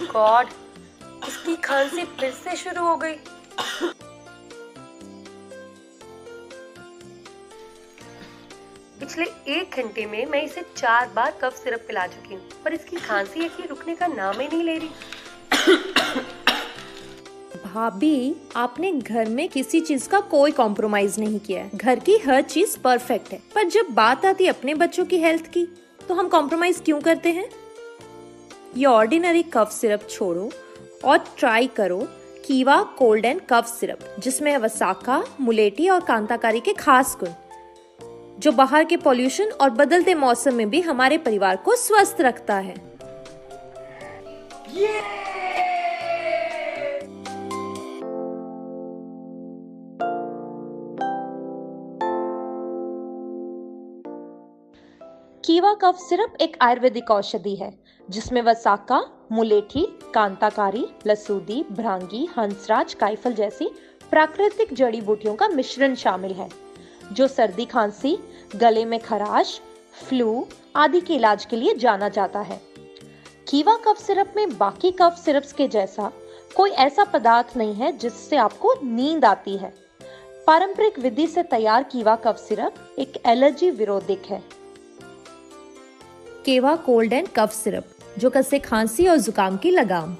God, इसकी खांसी फिर से शुरू हो गई। पिछले 1 घंटे में मैं इसे 4 बार कफ सिरप पिला चुकी हूँ, पर इसकी खांसी है कि रुकने का नाम ही नहीं ले रही। भाभी, आपने घर में किसी चीज का कोई कॉम्प्रोमाइज नहीं किया है। घर की हर चीज परफेक्ट है, पर जब बात आती है अपने बच्चों की हेल्थ की, तो हम कॉम्प्रोमाइज क्यों करते हैं? ये ऑर्डिनरी कफ सिरप छोड़ो और ट्राई करो कीवा कोल्ड एंड कफ सिरप, जिसमें है वसाका, मुलेठी और कांताकारी के खास गुण, जो बाहर के पॉल्यूशन और बदलते मौसम में भी हमारे परिवार को स्वस्थ रखता है। कीवा कफ सिरप एक आयुर्वेदिक औषधि है, जिसमें वसाका, मुलेठी, कांताकारी, लसूदी, भ्रांगी, हंसराज, काइफल जैसी प्राकृतिक जड़ी बूटियों का मिश्रण शामिल है, जो सर्दी, खांसी, गले में खराश, फ्लू आदि के इलाज के लिए जाना जाता है। कीवा कफ सिरप में बाकी कफ सिरप्स के जैसा कोई ऐसा पदार्थ नहीं है जिससे आपको नींद आती है। पारंपरिक विधि से तैयार कीवा कफ सिरप एक एलर्जी विरोधक है। केवा कोल्ड एंड कफ सिरप, जो कसे खांसी और जुकाम की लगाम।